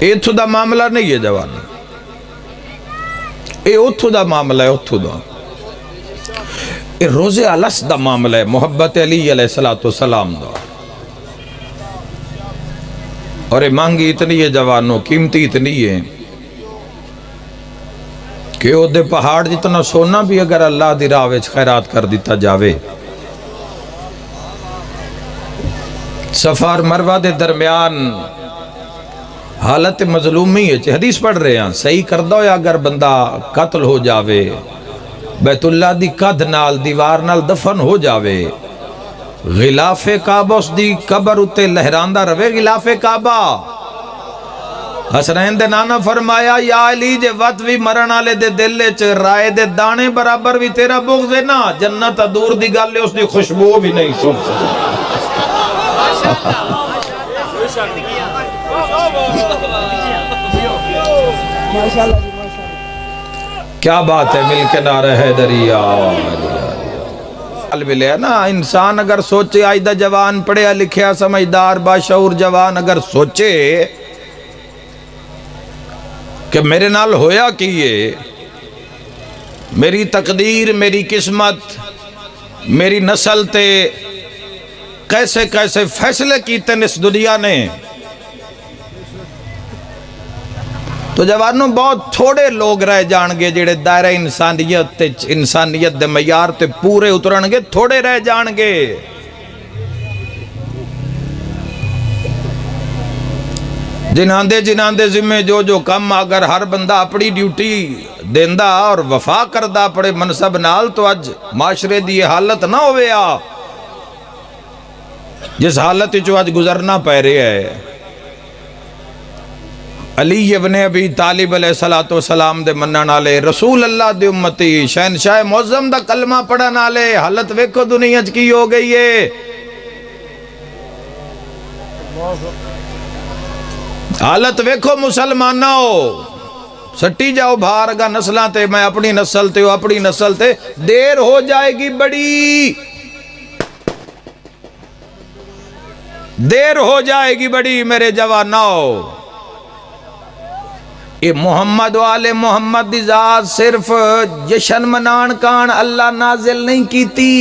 ایتھو دا معاملہ نہیں ہے جوان، اے اتھو دا معاملہ ہے، اتھو دا اے روزے علس دا معاملہ ہے، محبت علی علیہ السلام دا، اور اے مانگی اتنی ہے جوانوں، قیمتی اتنی ہے کہ او دے پہاڑ جتنا سونا بھی اگر اللہ دی راہ وچ خیرات کر دیتا جاوے۔ صفا اور مروہ دے درمیان حالت مظلومی ہے، حدیث پڑھ رہے ہیں، صحیح کر دو یا اگر بندہ قتل ہو جاوے، بیت اللہ دی قد نال دیوار نال دفن ہو جاوے، غلاف کعبہ اس دی قبر اتے لہراندہ روے غلاف کعبہ۔ حسنین دے نانا فرمایا یا علی جے وقت بھی مرن آلے دے دلے چے رائے دے دانے برابر بھی تیرا بغض ہے نا، جنت دور دی گل لے اس دی خوشبو بھی نہیں سن کیا بات ہے، مل کے نعرہ حیدری ملے نا۔ انسان اگر سوچے، آئیدہ جوان پڑھیا لکھیا سمجھدار باشعور جوان اگر سوچے کہ میرے نال ہویا کیے، میری تقدیر، میری قسمت، میری نسل تے کیسے کیسے فیصلے کیتے اس دنیا نے، تو جوانوں بہت تھوڑے لوگ رہ جانگے جڑے دائرہ انسانیت دے معیار تے پورے اترنگے، تھوڑے رہ جانگے۔ جنہاں دے ذمہ جو کم اگر ہر بندہ اپنی ڈیوٹی دیندہ اور وفا کردہ پڑے منصب نال، تو اج معاشرے دی حالت نہ ہوئے آ جس حالت جو اج گزرنا پہ رہے ہے۔ علی ابن ابی طالب علیہ السلام دے منن والے، رسول اللہ دے امتی، شہنشاہ معظم دا کلمہ پڑھن والے، حالت ویکھو دنیا چ کی ہو گئی ہے۔ حالت ویکھو مسلمانوں، سٹی جاؤ بھار گا نسلاں تے، میں اپنی نسل تے ہو، اپنی نسل تے، دیر ہو جائے گی بڑی، دیر ہو جائے گی بڑی میرے جوانوں۔ یہ محمد و آل محمد دی ذات صرف جشن منان کان اللہ نازل نہیں کیتی،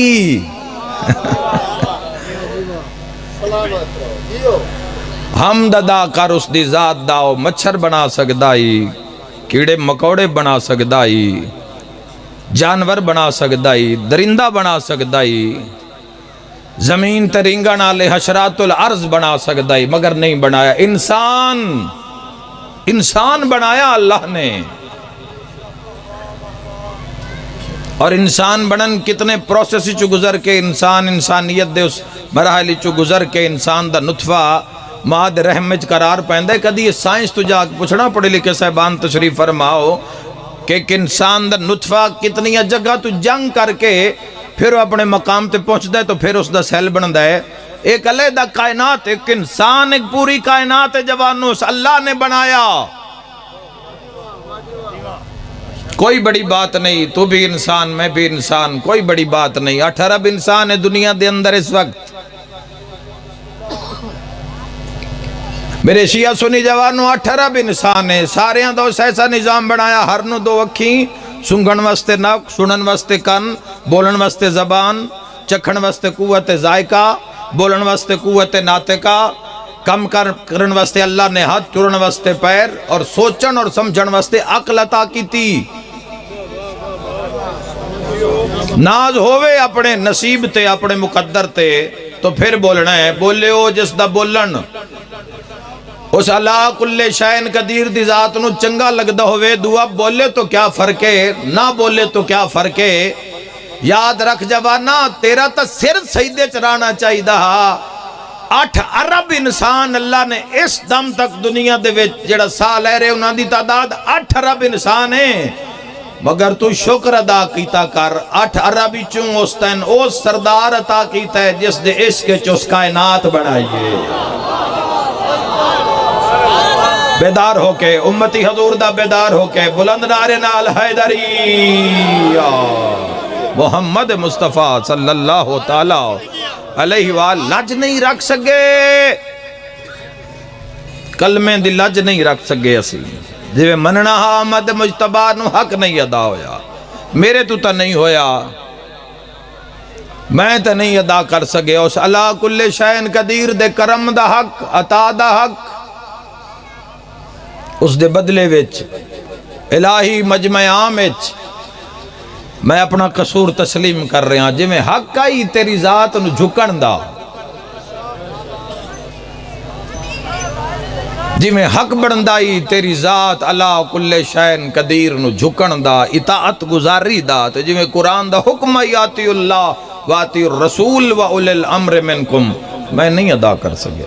حمد ادا کر اس دی ذات داؤ، مچھر بنا سکدائی، کیڑے مکوڑے بنا سکدائی، جانور بنا سکدائی، درندہ بنا سکدائی، زمین ترینگن آلے حشرات الارض بنا سکدائی، مگر نہیں بنایا انسان بنایا اللہ نے۔ اور انسان بنن کتنے پروسیس چو گزر کے انسانیت دے اس مراحل چو گزر کے انسان دا نطفہ ماد رحم وچ قرار پیندا ہے۔ کدی یہ سائنس تو جا پوچھنا پڑے لکھے صاحبان تشریف فرماؤ کہ ایک انسان دا نطفہ کتنی جگہ تو جنگ کر کے پھر وہ اپنے مقام تے پہنچ دے تو پھر اس دا سیل بندا ہے۔ ایک علیحدہ کائنات، ایک انسان، ایک پوری کائنات جوانوں اللہ نے بنایا۔ کوئی بڑی بات نہیں، تو بھی انسان میں بھی انسان، کوئی بڑی بات نہیں۔ 8 ارب انسان ہے دنیا دے اندر اس وقت۔ میرے شیعہ سنی جوانوں 8 ارب انسان ہے، سارے ہیں دو ایسا نظام بنایا، ہر نو 2 اکھیں، سنگن واسطے نک، سنن واسطے کن، بولن واسطے زبان، چکھن واسطے قوت ذائقہ، بولن واسطے قوت ناطقہ، کم کرن واسطے اللہ نے ہاتھ، ٹرن واسطے پیر، اور سوچن اور سمجھن واسطے عقل عطا کی تھی۔ ناز ہوئے اپنے نصیب تے، اپنے مقدر تے، تو پھر بولنا ہے، بولے ہو جس دا بولن اس اللہ کل شائن قدیر دی ذات نو چنگا لگدا ہوئے، دعا بولے تو کیا فرق ہے، نہ بولے تو کیا فرق ہے۔ یاد رکھ جوانا، تیرا تا سر سجدے چرانا چاہی دا۔ 8 ارب انسان اللہ نے اس دم تک دنیا دے وچ جڑا سال ہے رہے انہاں دی تعداد 8 ارب انسان ہے، مگر تو شکر ادا کیتا کر۔ 8 ارب چوں اس تین اس سردار عطا کیتا ہے جس دے عشق چوس کائنات بنائیے۔ بیدار ہو کے امتی حضور دا بیدار ہو کے بلند نعرے نال حیدری محمد مصطفیٰ صلی اللہ تعالیٰ علیہ وآلہ لج نہیں رکھ سکے۔ کلمے دی لج نہیں رکھ سکے اسی جویں مننا احمد مجتبی نو حق نہیں ادا ہویا میرے تو تا نہیں ہویا میں تا نہیں ادا کر سکے اس اللہ کل شین قدیر دے کرم دا حق عطا دا حق اس دے بدلے وچ الہی مجمع عام وچ میں اپنا قصور تسلیم کر رہا ہوں جی میں حق آئی تیری ذات نو جھکن دا جی میں حق بڑندائی تیری ذات اللہ کل شین قدیر نو جھکن دا اطاعت گزاری دا تو جی میں قرآن دا حکم آتی اللہ واتی الرسول و اولی الامر منکم میں نہیں ادا کر سکے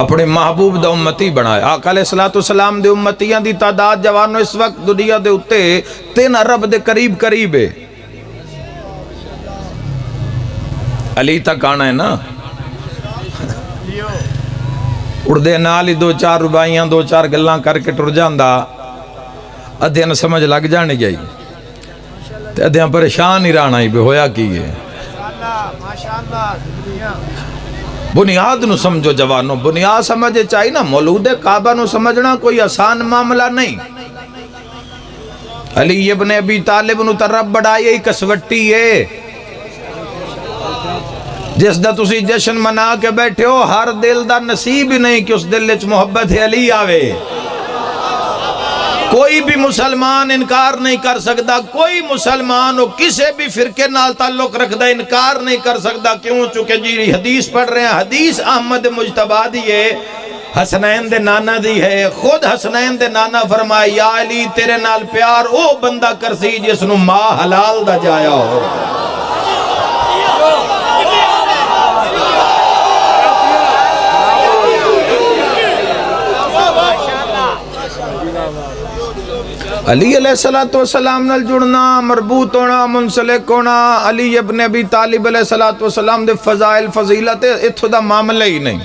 اپنے محبوب دا امتی بنائے آقا علیہ السلام دے امتیاں دی تعداد جوانو اس وقت دنیا دے اتے 3 ارب دے قریب ہے علی تک آنا ہے نا اردے نالی 2-4 ربائیاں 2-4 گلاں کر کے ٹر جاندہ ادھیاں سمجھ لگ جانے جائی تے ادھیاں پریشان ہی رانا ہی بے ہویا کی ہے بنیاد نو سمجھو جوانو بنیاد سمجھے چاہی نا مولود کعبہ نو سمجھنا کوئی آسان معاملہ نہیں علی ابن ابی طالب نو ترب بڑھائی ہی کسوٹی ہے جس دا تسی جشن منا کے بیٹھے ہو ہر دل دا نصیب ہی نہیں کہ اس دل وچ محبت علی آوے کوئی بھی مسلمان انکار نہیں کر سکتا کوئی مسلمان ہو کسے بھی فرقے نال تعلق رکھدا انکار نہیں کر سکتا کیوں چونکہ جی حدیث پڑھ رہے ہیں حدیث احمد مجتبی دی ہے حسنین دے نانا دی ہے خود حسنین دے نانا فرمائے یا علی تیرے نال پیار او بندہ کرسی جس نو ماں حلال دا جایا ہو علی علیہ السلام نال جڑنا مربوط ہونا منسلک ہونا علی ابن ابی طالب علیہ السلام دے فضائل فضیلت اتھو دا معاملہ ہی نہیں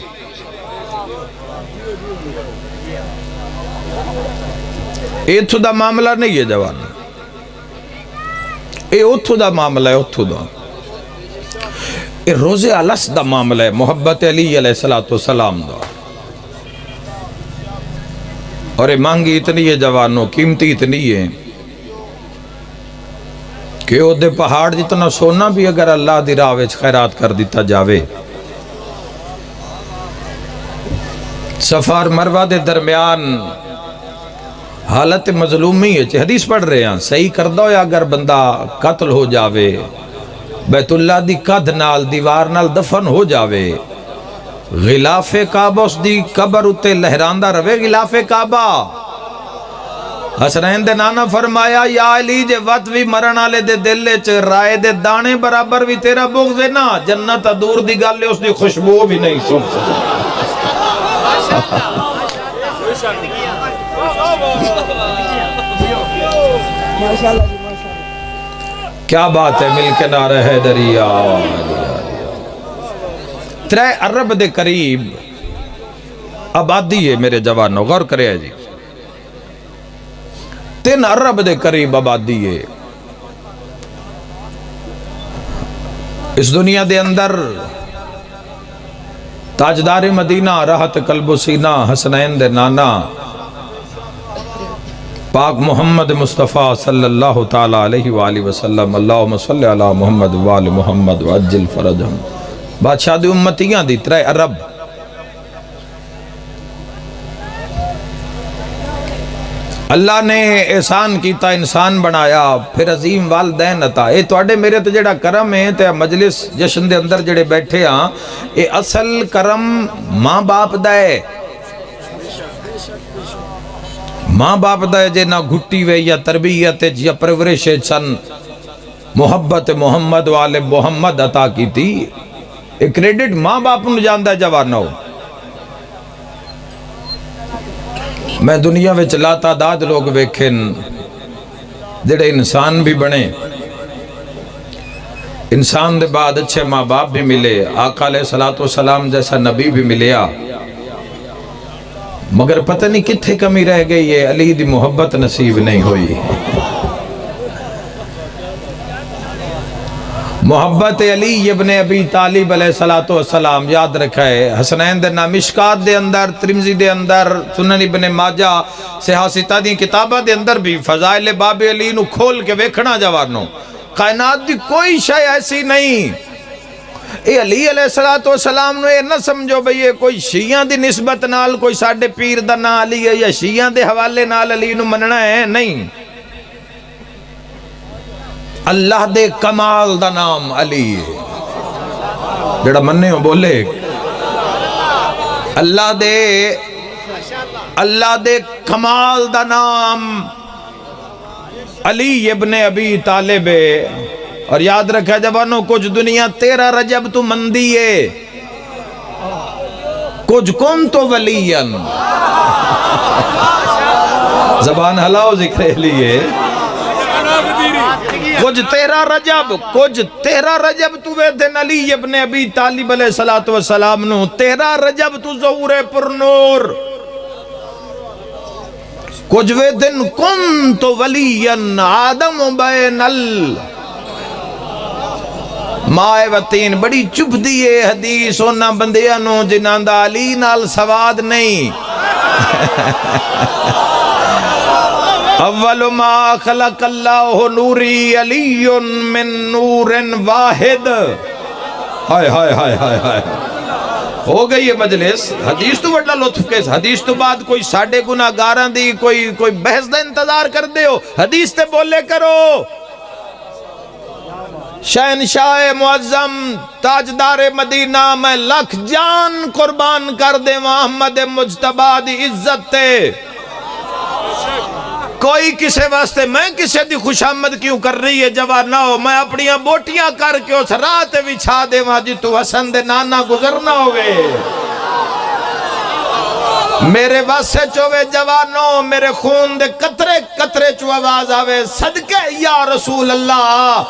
اتھو دا معاملہ نہیں ہے جوان اے اتھو دا معاملہ ہے اتھو دا اے روز علس دا معاملہ ہے محبت علی علیہ السلام دا اور یہ مانگی اتنی ہے جوانوں قیمتی اتنی ہے کہ او دے پہاڑ جتنا سونا بھی اگر اللہ دی راہ وچ خیرات کر دیتا جاوے صفا اور مروہ دے درمیان حالت مظلومی ہے حدیث پڑھ رہے ہیں صحیح کر دو یا اگر بندہ قتل ہو جاوے بیت اللہ دی قد نال دیوار نال دفن ہو جاوے غلاف کعبہ اس دی قبر اتے لہراندہ روے غلاف کعبہ حسنین دے نانا فرمایا یا علی جے وقت بھی مرن آلے دے دلے چے رائے دے دانے برابر بھی تیرا بغض ہے نا جنت دور دی گل لے اس دی خوشبو بھی نہیں سن کیا بات ہے مل کے نہ رہے دریا 3 ارب دے قریب آبادی ہے میرے جوانوں غور کرے جی 3 ارب دے قریب آبادی ہے اس دنیا دے اندر تاجدار مدینہ راحت قلب و سینہ حسنین دے نانا پاک محمد مصطفیٰ صلی اللہ تعالیٰ علیہ وآلہ وسلم اللہم صلی علی محمد وآل محمد وعجل فرجہم بادشاہ دی امتیاں دی 3 ارب اللہ نے احسان کیتا انسان بنایا پھر عظیم والدین عطا اے توڑے میرے تے جڑا کرم ہے تے مجلس جشن دے اندر جڑے بیٹھے ہاں اے اصل کرم ماں باپ دائے ماں باپ دائے جے نہ گھٹی وے یا تربیت یا پرورش چن محبت محمد والے محمد عطا کی تھی ایک کریڈٹ ماں باپ نو جاندہ جوانو میں دنیا وچ لا تعداد لوگ ویکھن جڑے انسان بھی بنے انسان دے بعد اچھے ماں باپ بھی ملے آقا علیہ السلام جیسا نبی بھی ملیا مگر پتہ نہیں کتھے کمی رہ گئی ہے علی دی محبت نصیب نہیں ہوئی محبت علی ابن ابی طالب علیہ السلام یاد رکھا ہے حسنین دے نام مشکات دے اندر ترمذی دے اندر سنن ابن ماجہ صحاح ستہ دی کتابہ دے اندر بھی فضائل باب علی نو کھول کے ویکھنا جوانو کائنات دی کوئی شے ایسی نہیں اے علی علیہ السلام نو اے نہ سمجھو بھئی یہ کوئی شیعہ دی نسبت نال کوئی ساڑھے پیر دا نا علی ہے یا شیعہ دے حوالے نال علی نو مننا ہے نہیں اللہ دے کمال دا نام علی ہے جڑا مننے ہو بولے اللہ دے کمال دا نام علی ابن ابی طالب ہے اور یاد رکھا جوانوں کچھ دنیا 13 رجب تو مندی ہے کچھ کن تو ولین زبان ہلاؤ ذکر لیے کچھ 13 رجب تو ویدن علی ابن ابی طالب علیہ السلام نو 13 رجب تو ظہور پر نور کچھ ویدن کن تو ولین آدم بین مائے وطین بڑی چپ دیئے حدیث ہونا بندیانو جنان دا علی نال سواد نہیں اول ما خلق اللہ نوری علی من نور واحد ہائے ہائے ہائے ہائے ہائے ہو گئی ہے مجلس حدیث تو بڑا لطف کے حدیث تو بعد کوئی ساڑھے گناہ گاراں دی کوئی بحث دا انتظار کر دے ہو حدیث تے بولے کرو شہنشاہ معظم تاجدار مدینہ میں لکھ جان قربان کر دے محمد مجتبی دی عزت تے کوئی کسے واسطے میں کسے دی خوش آمد کیوں کر رہی ہے جوان نہ ہو میں اپنیاں بوٹیاں کر کے اس رات بچھا دے وہاں جی تو حسن دے نانا گزرنا ہوئے میرے واسے چوے جوانوں میرے خون دے قطرے قطرے چو آواز آوے صدقے یا رسول اللہ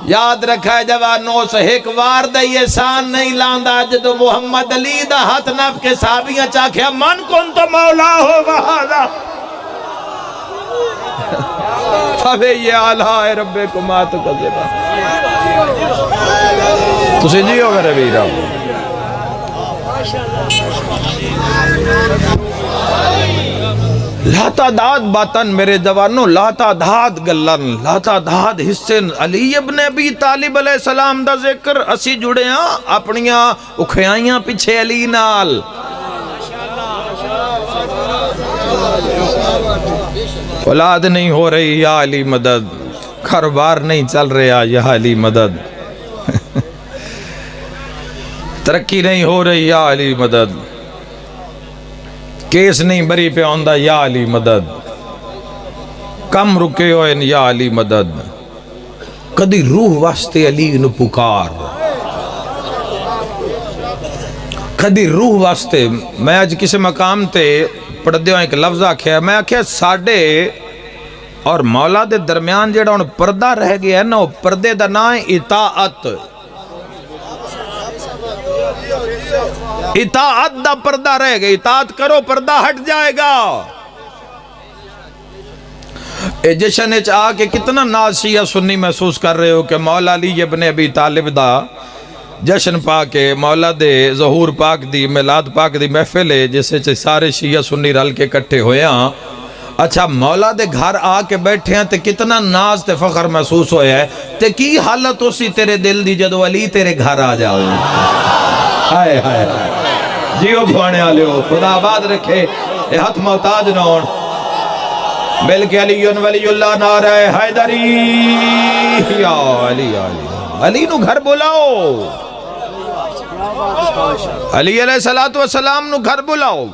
یاد رکھا ہے جوانوں سے ایک وار دا یہ سان نہیں لاندہ جدو محمد علی دا ہاتھ نف کے صحابیاں چاکھیا من کن تو مولا ہو وہاں فَوَيْ عَلَىٰ رَبِّكُمَا تُكَذِّبَانِ تُسے جی ہو میرے بیرہ لا تعداد باطن میرے جوانوں لا تعداد گلن لا تعداد حصن علی ابن ابی طالب علیہ السلام دا ذکر اسی جڑے ہاں اپنیاں اکھیائیاں پیچھے علی نال اولاد نہیں ہو رہی یا علی مدد کاروبار نہیں چل رہا یا علی مدد ترقی نہیں ہو رہی یا علی مدد کیس نہیں بری پہ آندہ یا علی مدد کم رکے ہوئے یا علی مدد کدی روح واسطے علی نو پکار کدی روح واسطے میں آج کسی مقام تے پڑھ دیو ایک لفظ آکھیا میں آکھیا ساڑھے اور مولا دے درمیان جیڑا ان پردہ رہ گیا ہے نا وہ پردے دا نا ہے اطاعت اطاعت دا پردہ رہ گیا اطاعت کرو پردہ ہٹ جائے گا اے جشن اچ آکے کتنا ناز شیعہ سنی محسوس کر رہے ہو کہ مولا علی ابن ابی طالب دا جشن پاکے مولا دے ظہور پاک دی میلاد پاک دی محفل ہے جسے چھ سارے شیعہ سنی رل کے کٹھے ہوئے ہاں اچھا مولا دے گھر آ کے بیٹھے ہیں تے کتنا ناز تے فخر محسوس ہویا ہے تے کی حالت اسی تیرے دل دی جدو علی تیرے گھر آ جاؤ ہائے ہائے جیو بھوانے آلے ہو خدا آباد رکھے اے ہاتھ محتاج نون بلکہ علی ولی اللہ نعرہ حیدری یا علی علی نو گھر بلاؤ علی علیہ السلام نو گھر بلاؤ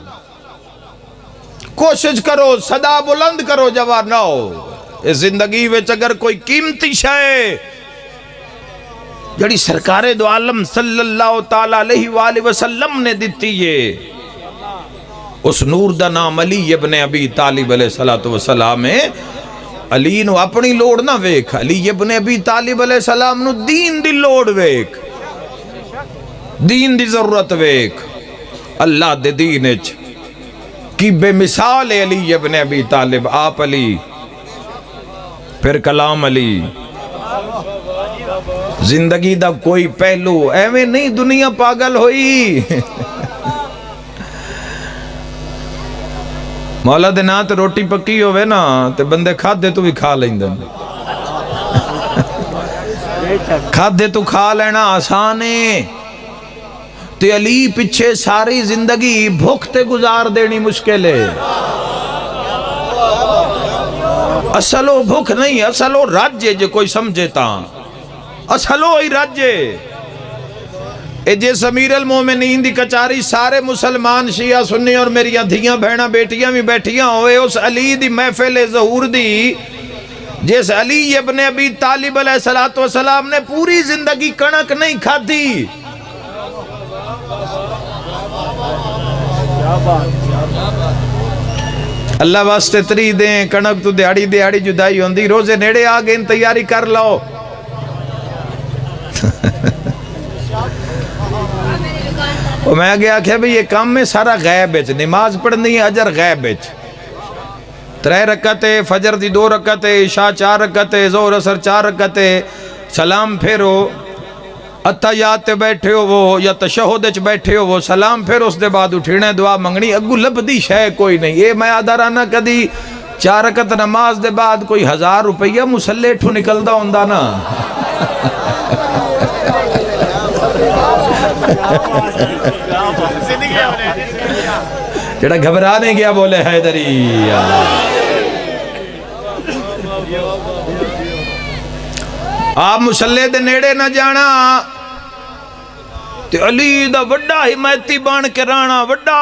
کوشش کرو صدا بلند کرو جوانو اس زندگی وچ اگر کوئی قیمتی شے جڑی سرکار دو عالم صلی اللہ تعالیٰ علیہ وآلہ وسلم نے دیتی ہے اس نور دا نام علی ابن ابی طالب علیہ السلام ہے علی نو اپنی لوڑ نہ ویکھ علی ابن ابی طالب علیہ السلام نو دین دی لوڑ ویکھ دین دی ضرورت ویکھ اللہ دے دین اچ کی بے مثال علی ابن ابی طالب آپ علی پھر کلام علی زندگی دا کوئی پہلو ایویں نہیں دنیا پاگل ہوئی مولا دے نا تے روٹی پکی ہوئے نا تے بندے کھاد دے تو بھی کھا لیں دن کھاد دے تو کھا لینا آسانے تے علی پچھے ساری زندگی بھوکتے گزار دینی مشکل ہے اصلو بھوک نہیں اصلو راجے جو کوئی سمجھتا اصلو ہی راجے اے جس امیر المومنین دی کچاری سارے مسلمان شیعہ سنی اور میری دھیاں بہناں بیٹیاں بھی بیٹھیاں ہوئے اس علی دی محفل ظہور دی جس علی ابن ابی طالب علیہ السلام نے پوری زندگی کنک نہیں کھادی اللہ واسطے تری دیں کنک تو دیہڑی جدائی ہوندی روزے نیڑے آگئے تیاری کر لو میں گیا کہ بھئی یہ کام میں سارا غیب ہے نماز پڑھنی ہے اجر غیب ہے 3 رکعتیں فجر دی 2 رکعتیں عشاء 4 رکعتیں ظہر اثر 4 رکعتیں سلام پھیرو اتحیات تے بیٹھے ہو وہ یا تشہد وچ بیٹھے ہو وہ سلام پھیرو اس دے بعد اٹھینے دعا منگنی اگو لبدی شے کوئی نہیں یہ میں آدھارانہ کدی 4 رکعت نماز دے بعد کوئی 1000 روپیہ مسلے ٹھو نکلدا ہوندا نا جڑا گھبرانے گیا بولے حیدری آپ مسلے دے نیڑے نہ جانا تے علی دا وڈا حمایتی بان کے رانا وڈا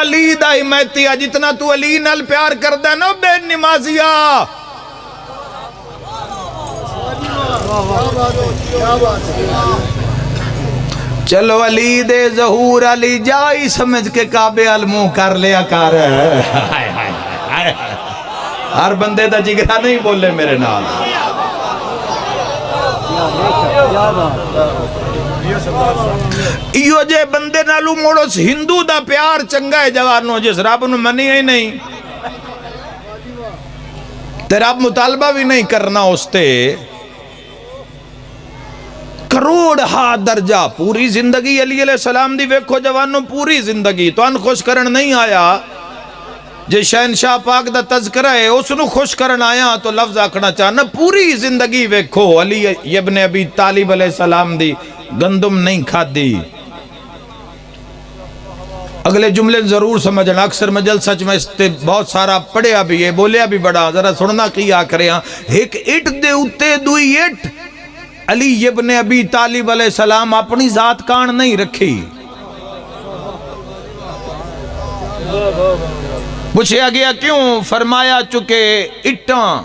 علی دا حمایتی جتنا تو علی نال پیار کردہ نا بے نمازیہ چلو علی دے ظہور علی جائی سمجھ کے کعبے المو کر لیا کر ہر بندے دا جگرہ نہیں بولے میرے نال ایو جے بندے نالو موڑو ہندو دا پیار چنگا ہے جوانو جس رب نو منی ہی نہیں تے رب مطالبہ بھی نہیں کرنا استے کروڑ ہا درجہ پوری زندگی علی علیہ السلام دی ویکھو جوانو پوری زندگی تو ان خوش کرن نہیں آیا جے شہنشاہ پاک دا تذکرہ ہے اس نو خوش کرن آیا تو لفظ آکھنا چاہنا پوری زندگی ویکھو علی ابن ابی طالب علیہ السلام دی گندم نہیں کھا دی اگلے جملے ضرور سمجھنا اکثر میں جلسہ میں اس تے بہت سارا پڑھیا بھی ہے بولیا بھی بڑا ذرا سننا کی آکھ رہے ہیں ایک اٹ دے اتے دوئی اٹ علی ابن ابی طالب علیہ السلام اپنی ذات کان نہیں رکھی پوچھا گیا کیوں فرمایا چکے اٹاں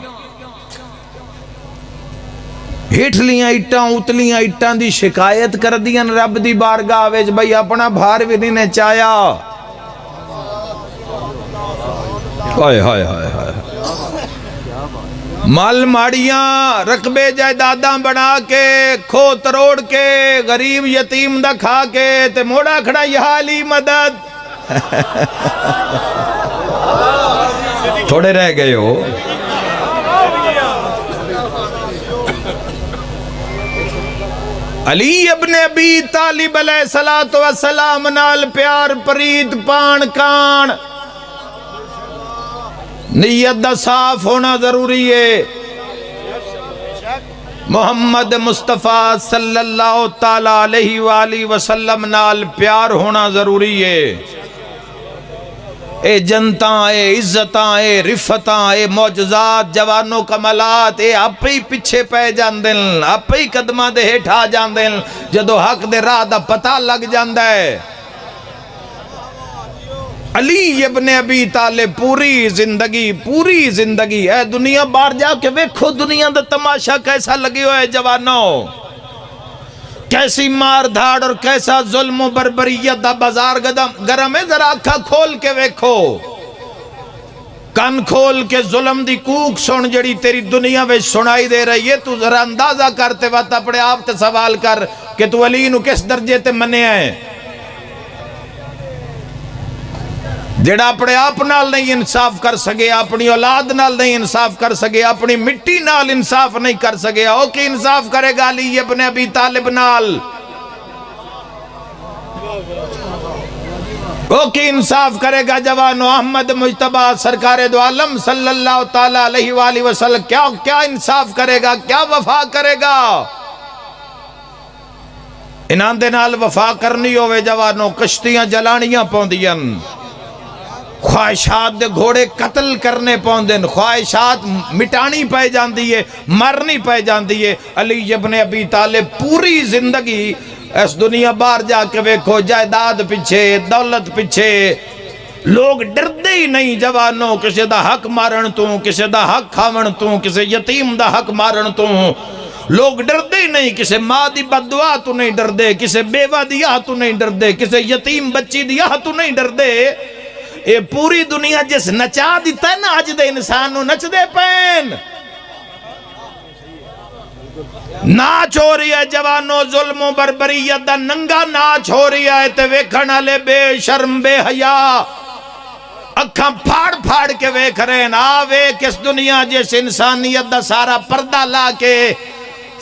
ہیٹھلیاں اٹاں اتلیاں اٹاں دی شکایت کر دیاں رب دی بارگاہ ویچ بھئی اپنا بھار بھی نہیں چاہیا ہائے ہائے ہائے ہائے مال ماڑیاں رقبے جائیداداں بنا کے کھو تروڑ کے غریب یتیم دا کھا کے تے موڑا کھڑا یا علی مدد تھوڑے رہ گئے ہو علی ابن ابی طالب علیہ السلام نال پیار پرید پان کان نیت دا صاف ہونا ضروری ہے محمد مصطفیٰ صلی اللہ تعالیٰ علیہ وآلہ وسلم نال پیار ہونا ضروری ہے اے جنتاں اے عزتاں اے رفتاں اے معجزات جوانوں کمالات اے آپ ہی پچھے پہ جاندن آپ ہی قدمہ دے ہیٹھا جاندن جدو حق دے راہ دا پتہ لگ جاندہ ہے علی ابن ابی طالب پوری زندگی اے دنیا بار جا کے ویکھو دنیا دا تماشا کیسا لگے ہوئے جوانوں کیسی مار دھاڑ اور کیسا ظلم و بربریت دا بازار گرم ہے ذرا اکھا کھول کے ویکھو کان کھول کے ظلم دی کوک سن جڑی تیری دنیا میں سنائی دے رہی ہے تو ذرا اندازہ کرتے وقت اپنے آپ تے سوال کر کہ تو علی نو کس درجے تے منے ہیں جڑا اپنے آپ نال نہیں انصاف کر سکے، اپنی اولاد نال نہیں انصاف کر سکے، اپنی مٹی نال انصاف نہیں کر سکے، او کی انصاف کرے گا علی ابن ابی طالب نال؟ او کی انصاف کرے گا جوانو احمد مجتبہ سرکار دو عالم صلی اللہ تعالیٰ علیہ وآلہ وسلم؟ کیا انصاف کرے گا، کیا وفا کرے گا؟ انہاں دے نال وفا کرنی ہوئے جوانو کشتیاں جلانیاں پوندیاں، خواہشات دے گھوڑے قتل کرنے پوندن، خواہشات مٹانی پہ جاندی ہے، مرنی پہ جاندی ہے۔ علی ابن ابی طالب پوری زندگی اس دنیا باہر جا کے ویکھو، جائیداد پیچھے، دولت پیچھے، لوگ ڈردے ہی نہیں جوانوں کسی دا حق مارن تو، کسی دا حق کھاون تو، کسی یتیم دا حق مارن تو، لوگ ڈردے ہی نہیں، کسی ماں دی بددعا تو نہیں ڈردے، کسی بیوہ دیا تو نہیں ڈردے، کسی یتیم بچی دیا تو نہیں ڈردے۔ اے پوری دنیا جس نچا دیتا ہے نا آج دے انسان نو نچ دے پین، ناچ ہو رہی ہے جوانو ظلم و بربریت دا ننگا ناچ ہو رہی ہے، تے ویکھن والے بے شرم بے حیا اکھاں پھاڑ پھاڑ کے ویکھ رہے ہیں۔ ویکھ اس دنیا جس انسانیت دا سارا پردہ لا کے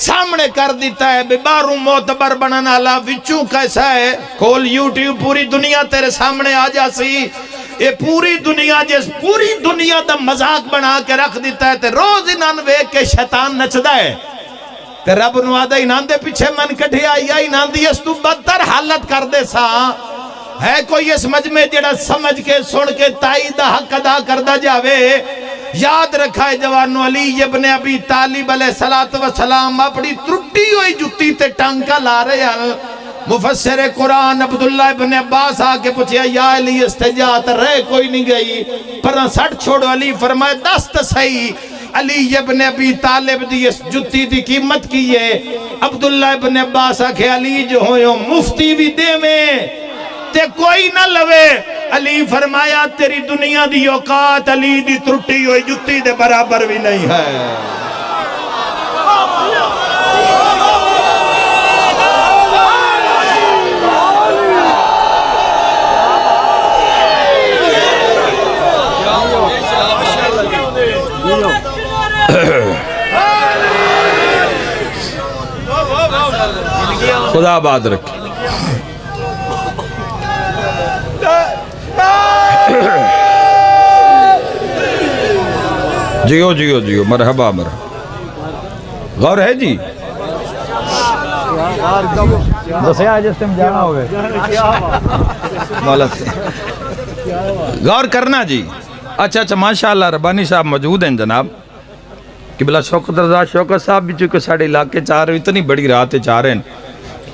سامنے کر دیتا ہے، باروں معتبر بنانا لا وچوں کیسا ہے؟ کھول یوٹیوب، پوری دنیا تیرے سامنے آ جاسی۔ یہ پوری دنیا جس پوری دنیا دا مذاق بنا کے رکھ دیتا ہے، تے روز انہاں ویکھ کے شیطان نچدا ہے، تے رب نو آدھا انہاں دے پیچھے من کٹھی آئی آئی، انہاں دی اس تو بدتر حالت کر دے سا۔ ہے کوئی اس مجمع جڑا سمجھ کے سن کے تائی دا حق ادا کردہ جاوے؟ یاد رکھا ہے جوانو علی ابن ابی طالب علیہ السلام اپنی ترٹی ہوئی جتی تے ٹانکا لا رہے ہیں۔ مفسر قرآن عبداللہ ابن عباس آکے پوچھے یا علی استجات رہ کوئی نہیں گئی، پرہ سٹ چھوڑو، علی فرمائے دست صحیح۔ علی ابن ابی طالب دی اس جتی دی قیمت کی ہے۔ عبداللہ ابن عباس آکے علی جو ہوئے مفتی بھی دے میں تے کوئی نہ لوے۔ علی فرمایا تیری دنیا دی اوقات علی دی ترٹی ہوئی جتی دے برابر بھی نہیں ہے۔ خدا آباد رکھے۔ جیو جیو جیو، مرحبا مرحبا۔ غور ہے جی؟ بس یہ آج اس ٹائم جانا ہوئے مولا سے غور کرنا جی۔ اچھا ماشاءاللہ ربانی صاحب موجود ہیں جناب، قبلہ شوکت رضا شوکت صاحب بھی چونکہ ساڑھے علاقے چاہ رہے ہیں، اتنی بڑی راتیں چاہ رہے ہیں،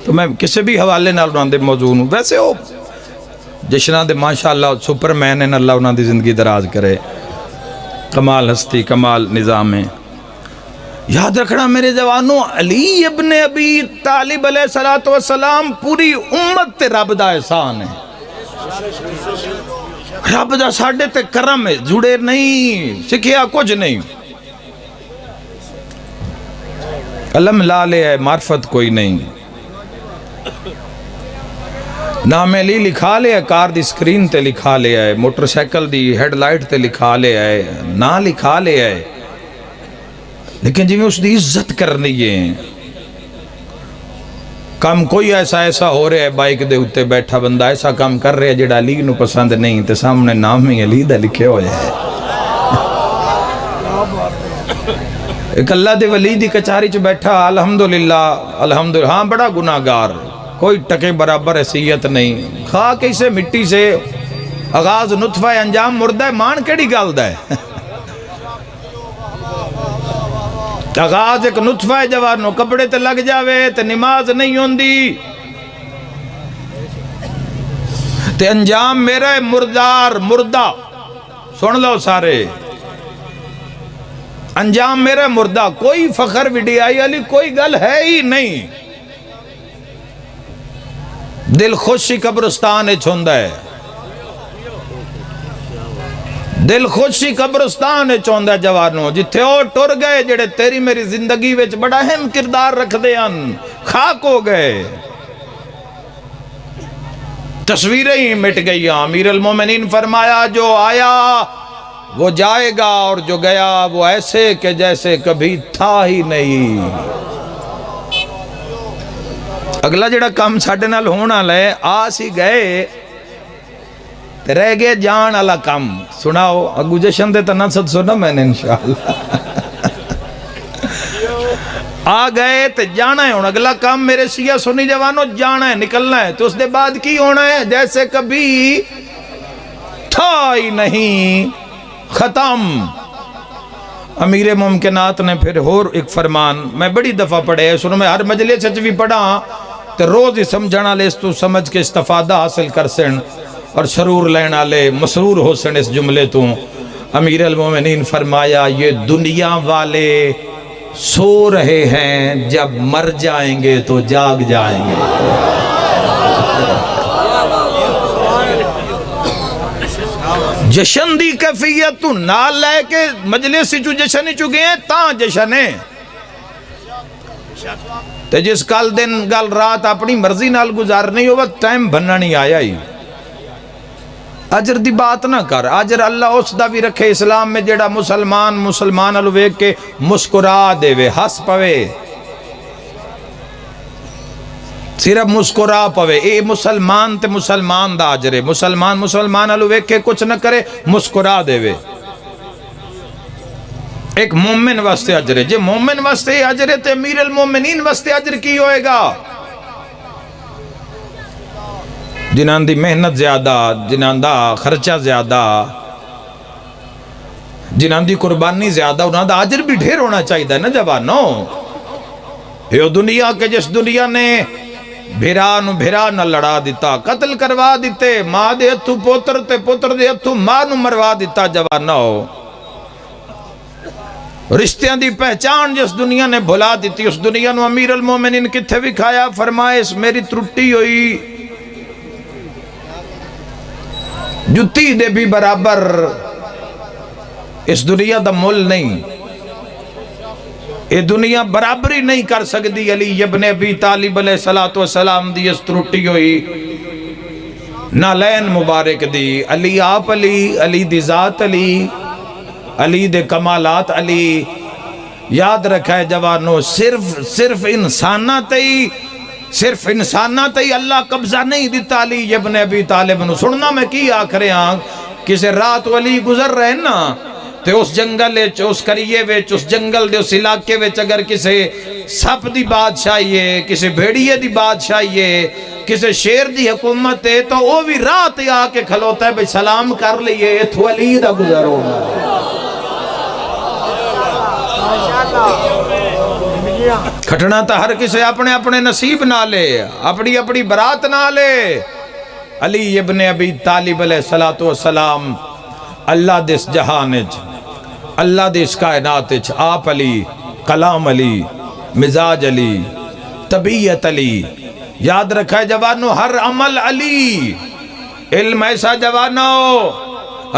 تو میں کسی بھی حوالے نال انہوں دے موضوع ہوں۔ ویسے ہو جشنہ دے ماشاءاللہ سپرمین ہیں، اللہ انہوں دی زندگی دراز کرے، کمال ہستی کمال نظام ہے۔ یاد رکھنا میرے جوانوں، علی ابن ابی طالب علیہ السلام پوری امت تے رب دا احسان ہے، رب دا ساڑھے تے کرم ہے، جڑے نہیں سکھیا کچھ نہیں، علم لالے ہے، معرفت کوئی نہیں، نام علی لکھا لے ہے، کار دی سکرین تے لکھا لے ہے، موٹر سیکل دی ہیڈ لائٹ تے لکھا لے ہے، نا لکھا لے ہے، لیکن جی میں اس دی عزت کرنی ہے۔ کام کوئی ایسا ہو رہا ہے، بائک دے ہوتے بیٹھا بندہ ایسا کام کر رہے ہے جڑا علی نو پسند نہیں، تے سامنے نام ہی علی دا لکھے ہوئے ہے۔ ایک اللہ دے ولی دی کچاری چ بیٹھا، الحمدللہ ہاں بڑا گناہگار، کوئی ٹکے برابر حیثیت نہیں، خاک اسے مٹی سے، آغاز نطفہ انجام مردہ ہے، مان کیڑی گال دا ہے؟ آغاز ایک نطفہ ہے جوانو، کپڑے تے لگ جاوے تے نماز نہیں ہوندی، تے انجام میرا مردہ، سن لو سارے، انجام میرا مردہ، کوئی فخر وڈیائی علی کوئی گل ہے ہی نہیں، دل خوشی قبرستان چھوندہ ہے، دل خوشی قبرستان چھوندہ ہے جوانوں، جتھے اور ٹر گئے جڑے تیری میری زندگی وچ بڑا اہم کردار رکھ دے ہیں، خاک ہو گئے۔ تصویریں ہی مٹ گئی. امیر المومنین فرمایا جو آیا وہ جائے گا اور جو گیا وہ ایسے کہ جیسے کبھی تھا ہی نہیں. اگلا جڑا کام ساڈے نال ہونا لے آس ہی گئے تے رہ گئے جان والا کام. سناؤ اگو جشن دے تنا صد سنا میں نے انشاءاللہ آ گئے تے جانا ہے. ہن اگلا کام میرے سیاہ سنی جوانوں جانا ہے, نکلنا ہے. تو اس دے بعد کی ہونا ہے جیسے کبھی تھا ہی نہیں, ختم. امیر ممکنات نے پھر اور ایک فرمان میں بڑی دفعہ پڑھے ہیں, سنو میں ہر مجلے سے بھی پڑھا تے روز ہی سمجھنا لے اس تو سمجھ کے استفادہ حاصل کر سن اور سرور لینا لے مسرور ہو سن اس جملے تو. امیر المومنین فرمایا یہ دنیا والے سو رہے ہیں, جب مر جائیں گے تو جاگ جائیں گے. جشن دی کیفیت تو نال لے کے مجلس چو جشن ہی چکے ہیں تاں جشن ہے. تے جس کال دن گل رات اپنی مرضی نال گزارنی ہو ٹائم بننا نہیں آیا ہی. اجر دی بات نہ کر, اجر اللہ اس دا بھی رکھے اسلام میں جڑا مسلمان الو ویک کے مسکرا دے وے, ہس پوے, صرف مسکرا پوے. اے مسلمان تے مسلمان دا اجر ہے. مسلمان الو ویک کے کچھ نہ کرے مسکرا دے وے. ایک مومن واسطے اجر ہے. جے مومن واسطے اجر ہے تے امیر المومنین واسطے اجر کی ہوئے گا؟ جنہاں دی محنت زیادہ, جنہاں دا خرچہ زیادہ, جنہاں دی قربانی زیادہ, انہاں دا اجر بھی ڈھیر ہونا چاہیے نا جوانوں. یہ دنیا کے جس دنیا نے بھیرا نہ لڑا دیتا, قتل کروا دیتے, ماں دے ہتھوں پوتر تے پوتر دے ہتھوں ماں نو مروا دیتا جوانوں. رشتیاں دی پہچان جس دنیا نے بھلا دیتی, اس دنیا نو امیر المومنین کتھے بھی کھایا. فرمائے اس میری ترٹی ہوئی جتی دے بھی برابر اس دنیا دا مول نہیں. یہ دنیا برابری نہیں کر سکتی علی ابن ابی طالب علیہ السلام دی اس ترٹی ہوئی نالین مبارک دی. علی آپ علی دی ذات علی دے کمالات علی. یاد رکھا ہے جوانوں, صرف انسانہ تے ہی اللہ قبضہ نہیں دیتا علی ابن ابی طالب نو. سننا میں کی آکھرے ہاں, کسے رات علی گزر رہے نا تے اس جنگل وچ, اس کریے وچ, اس جنگل دے اس علاقے وچ اگر کسے سپ دی بادشاہی ہے, کسے بھیڑیے دی بادشاہی ہے, کسے شیر دی حکومت ہے, تو وہ بھی رات آ کے کھلوتا ہے بھئی سلام کر لئیے اتھو علی دا گزر ہونا. کھٹنا تا ہر کسے اپنے نصیب نہ لے, اپنی برات نہ لے. علی ابن ابی طالب علیہ السلام اللہ دس جہانج, اللہ دس کائناتج, آپ علی, کلام علی, مزاج علی, طبیعت علی. یاد رکھا ہے جوانو ہر عمل علی. علم ایسا جوانو,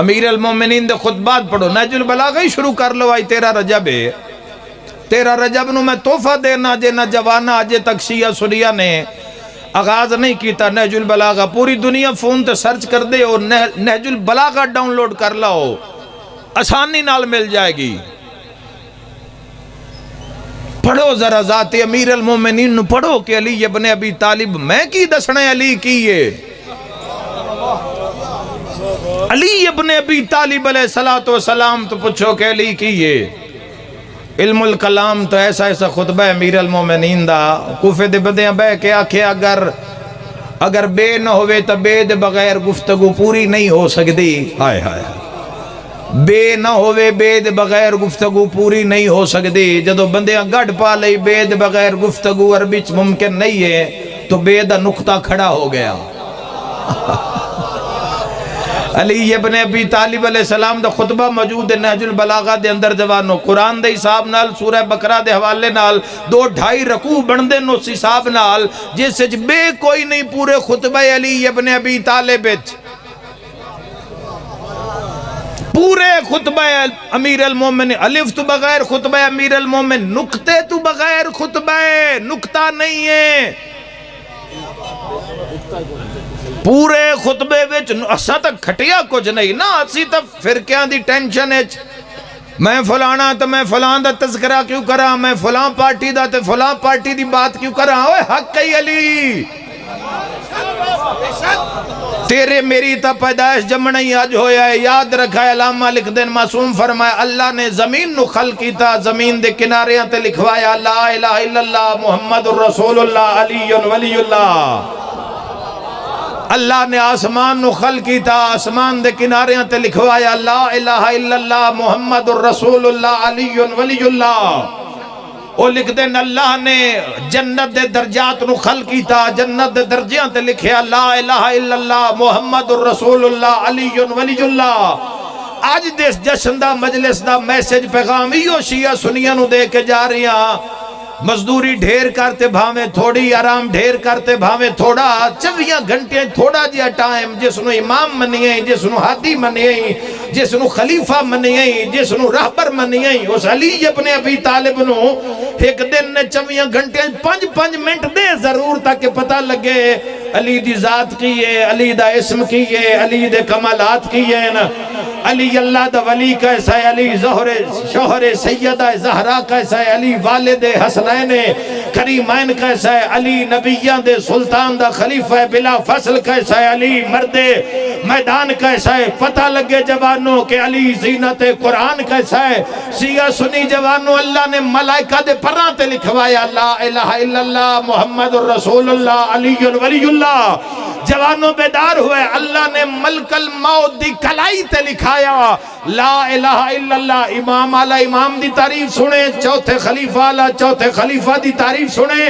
امیر المومنین دے خطبات پڑھو, نہج البلاغہ ہی شروع کر لو. آئی 13 رجب ہے, 13 رجب نو میں تحفہ دینا جے نہ جوانا آجے تک شیعہ سنیہ نے آغاز نہیں کیتا نہج البلاغہ. پوری دنیا فون تے سرچ کر دے اور نہج البلاغہ ڈاؤن لوڈ کر لاؤ, آسانی نال مل جائے گی. پڑھو ذرا ذات امیر المومنین نو پڑھو کہ علی ابن ابی طالب میں کی دسنے علی کیے. علی ابن ابی طالب علیہ السلام تو پوچھو کہ علی کیے. علم الکلام تو ایسا خطبہ امیر المومنین دا. کوفے دے بدیاں بے کے آکھے اگر بے نہ ہوئے تو بے دے بغیر گفتگو پوری نہیں ہو سکتی. ہائے ہائے, بے نہ ہوئے بے دے بغیر گفتگو پوری نہیں ہو سکتی. جدو بندیاں گڑھ پا لئی بے دے بغیر گفتگو عربی ممکن نہیں ہے تو بے دا نقطہ کھڑا ہو گیا. علی ابن ابی طالب علیہ السلام دا خطبہ موجود ہے نہج البلاغہ دے اندر جوانو. قرآن دے حساب نال سورہ بقرہ دے حوالے نال 2-2.5 رکوع بندے نو اس حساب نال جس سچ بے کوئی نہیں پورے خطبہ علی ابن ابی طالب. پورے خطبہ امیر المومن, الف تو بغیر خطبہ امیر المومن, نقطے تو بغیر خطبہ, نقطہ نہیں ہے. پورے خطبے وچ اساں تک کھٹیا کچھ نہیں نا، اسی تا فرقیاں دی ٹینشن ہے، میں فلانا تو میں فلان دا تذکرہ کیوں کرا، میں فلان پارٹی دا تو فلان پارٹی دی بات کیوں کرا۔ اوے حق کئی علی، تیرے میری تا پیدائش جمنا ہی آج ہویا ہے۔ یاد رکھا ہے علامہ لکھ دین معصوم فرمایا، اللہ نے زمین نو خلق کیتا، زمین دے کناریاں تے لکھوایا لا الہ الا اللہ محمد الرسول اللہ علی ولی اللہ۔ اللہ نے آسمان نو خلق کیتا، آسمان دے کناریاں تے لکھوایا لا الہ الا اللہ محمد الرسول اللہ علی ولی اللہ۔ وہ لکھ دین اللہ نے جنت دے درجات نو خلق کیتا، جنت دے درجیاں تے لکھیا لا الہ الا اللہ محمد الرسول اللہ علی ولی اللہ۔ آج دیس جشن دا مجلس دا میسیج پیغام ایو شیعہ سنیاں نو دے کے جا رہی ہیں، مزدوری ڈھیر کرتے بھاویں تھوڑی، آرام ڈھیر کرتے بھاویں تھوڑا، 24 گھنٹے تھوڑا جیا ٹائم، جس نو امام منیئیں، جس نو ہادی منیئیں، جس نو خلیفہ منیئیں، جس نو رہبر منیئیں۔ اس علی ابن ابی طالب نو ایک دن نے 24 گھنٹے 5 منٹ دے ضرور تاکہ پتہ لگے علی دی ذات کی ہے، علی دا اسم کی ہے، علی دے کمالات کی ہے نا، علی اللہ دا ولی کیسا ہے، علی شوہر سیدہ زہرا کیسا ہے، علی والد حسنین کریمین کیسا ہے، علی نبیان دے سلطان دا خلیفہ بلا فصل کیسا ہے، علی مرد میدان کیسا ہے۔ پتہ لگے جوانوں کہ علی زینت قرآن کیسا ہے۔ سیاہ سنی جوانوں، اللہ نے ملائکہ دے پران تے لکھوایا لا الہ الا اللہ محمد الرسول اللہ علی ولی اللہ۔ جوانوں بیدار ہوئے، اللہ نے ملک الموت دی کلائی تے لکھایا لا الہ الا اللہ۔ امام اعلیٰ امام دی تعریف سنے، چوتھے خلیفہ اعلیٰ چوتھے خلیفہ دی تعریف سنے،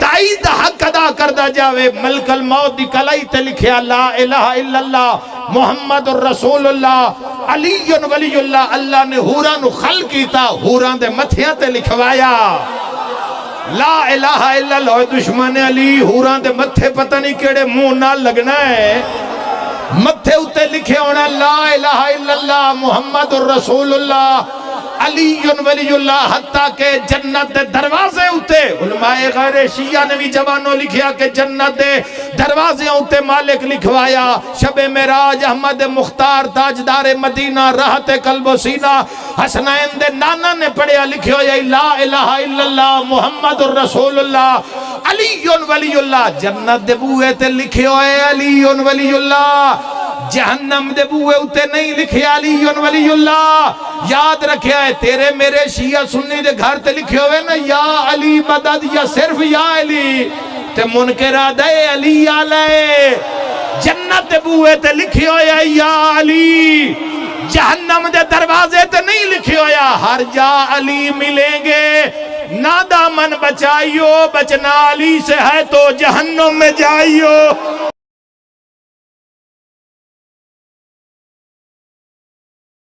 تائید حق ادا کردہ جاوے، ملک الموت دی کلائی تے لکھیا لا الہ الا اللہ محمد الرسول اللہ علی ولی اللہ۔ اللہ نے حوران نو خلق کیتا، حوران دے متھیاں تے لکھوایا لا الہ الا اللہ۔ دشمن علی حوران دے متھے پتہ نہیں کیڑے منہ نہ لگنا ہے، متھے اتے لکھے ہونا لا الہ الا اللہ محمد الرسول اللہ علی ولی اللہ۔ حتیٰ کہ جنت دے دروازے اتے علماء غیر شیعہ نے بھی جوانوں لکھیا کہ جنت دے دروازے اتے مالک لکھوایا شب معراج احمد مختار تاجدار مدینہ راحت قلب و سینہ حسنین دے نانا نے پڑھیا لکھیا لا الہ الا اللہ محمد الرسول اللہ علی ولی اللہ۔ جنت دے بوئے تے لکھے ہوئے علی ولی اللہ، جہنم دے بوئے اتے نہیں لکھے علی ولی اللہ۔ یاد رکھیا ہے تیرے میرے شیعہ سنی دے گھر تے لکھے ہوئے نا یا علی مدد یا صرف یا علی، تے منکرہ دے علی علیہ۔ جنت دے بوئے تے لکھے ہوئے یا علی، جہنم دے دروازے تے نہیں لکھے ہوئے ہر جا علی ملیں گے، نہ دامن بچائیو، بچنا علی سے ہے تو جہنم میں جائیو۔